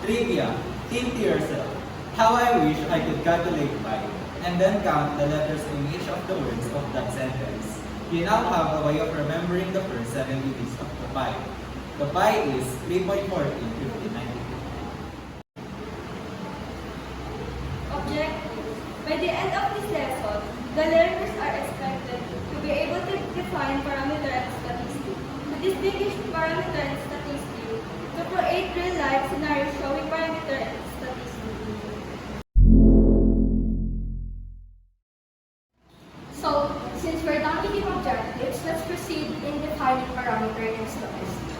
Trivia. Think to yourself, how I wish I could calculate pi, and then count the letters in each of the words of that sentence. You now have a way of remembering the first 7 digits of the pi. The pi is 3.1459. Objective. By the end of this lesson, the learners are expected to be able to define parameter and statistic, to distinguish parameter and statistic, to create real-life scenarios showing parameter and statistic. So, since we're done with the objectives, let's proceed in defining parameter and statistics.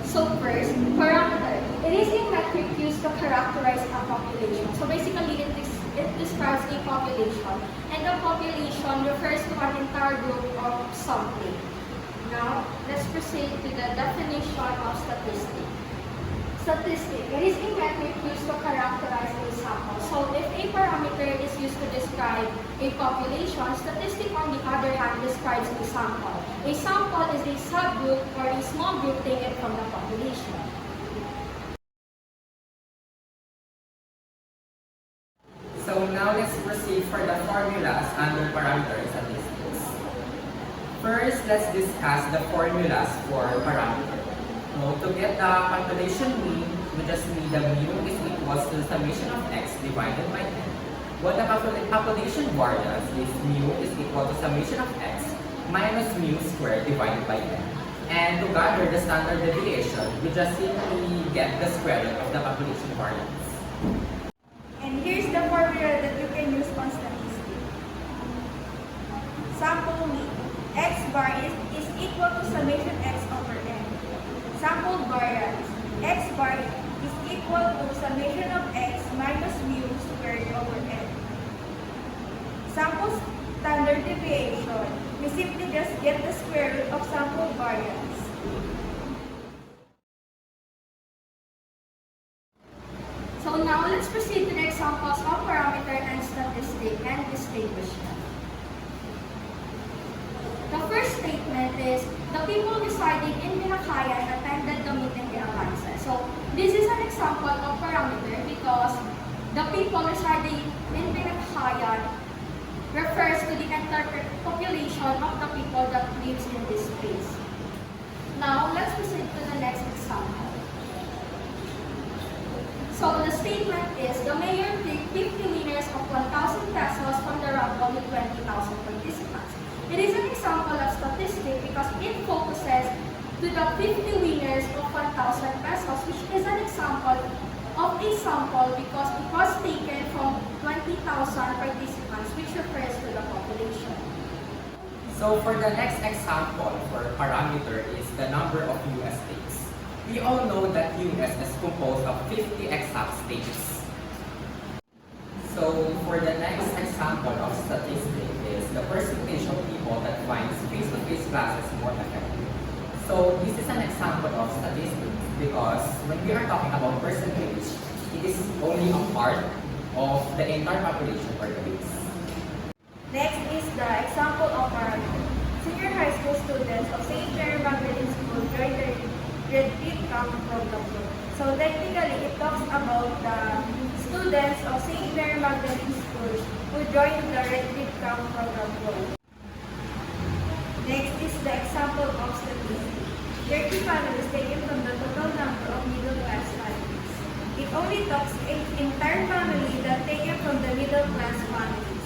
So first, parameter. It is a metric used to characterize a population. So basically, it describes a population, and the population refers to an entire group of something. Now, let's proceed to the definition of statistic. Statistic. It is a metric used to characterize a sample. So if a parameter is used to describe a population, statistic on the other hand describes a sample. A sample is a subgroup or a small group taken from the population. So now let's proceed for the formulas under parameter statistics. First, let's discuss the formulas for parameter. Now, to get the population mean, we just need the mu is equals to the summation of x divided by n. What the population variance is mu is equal to summation of x minus mu squared divided by n. And to gather the standard deviation, we just simply get the square root of the population variance. And here's the formula that you can use on statistics. Sample mean. X bar is equal to summation x over n. Sample variance. X bar is equal to summation of x minus mu squared over n. Sample standard deviation. We simply just get the square root of sample variance. So now let's proceed to the examples of parameter and statistic and distinguish them. The first statement is, the people residing in Binakayan attended the meeting in Alliance. So this is an example of parameter because the people residing in Binakayan refers to the entire population of the people that lives in this place. Now let's proceed to the next example. So the statement is, the mayor picked 50 winners of 1,000 pesos from the raffle with 20,000 participants. It is an example of statistic because it focuses to the 50 winners of 1,000 pesos, which is an example of a sample because it was taken from 20,000 participants, which refers to the population. So for the next example for parameter is the number of US states. We all know that US is composed of 50 exact states. So for the next example of statistic is the percentage of people that finds face-to-face classes more effective. So this is an example of statistics because when we are talking about percentage, it is only a part of the entire population for the base. Next is the example of parameter. Senior high school students of St. Mary Magdalene School joined the Red Creek Camp program. So technically, it talks about the students of St. Mary Magdalene School who joined the Red Creek Camp program. Next is the example of statistics. 30 families taken from the total number of middle class families. It only talks an entire family that taken from the middle class families.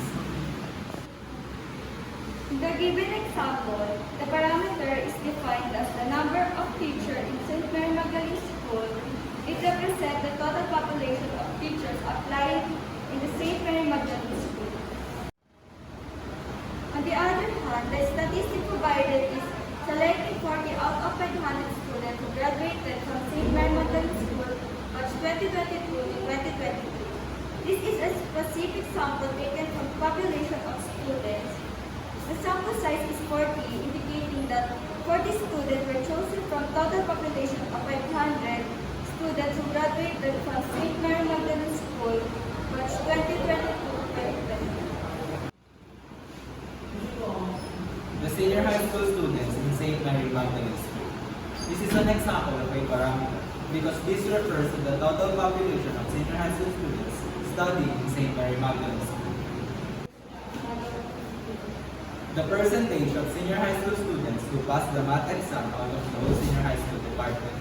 In the given example, the parameter is defined as the number of teachers in St. Mary Magdalene School. It represents the total population of teachers applying in the St. Mary Magdalene School. On the other hand, the statistic provided is selecting 40 out of 500 students who graduated from St. Mary Magdalene School batch 2022 to 2023. This is a specific sample taken from population of students. The sample size is 40, indicating that 40 students were chosen from total population of 500 students who graduated from St. Mary Magdalene School, batch 2022-2023. The senior high school students in St. Mary Magdalene School. This is an example of a parameter because this refers to the total population of senior high school students studying in St. Mary Magdalene School. The percentage of senior high school students who pass the math exam out of the whole senior high school department.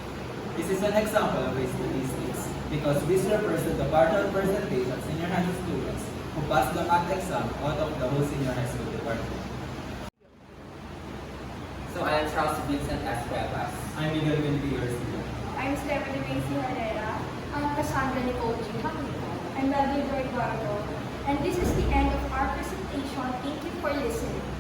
This is an example of a statistics because this refers to the partial percentage of senior high school students who pass the math exam out of the whole senior high school department. So I am Charles Vincent S. Cuevas. I'm Miguel Quinty, your student. I'm Stephanie Macy Herrera. I'm Cassandra Nicole G. I'm Melvin Lloyd Vargo. And this is the end of our presentation. Thank you for listening.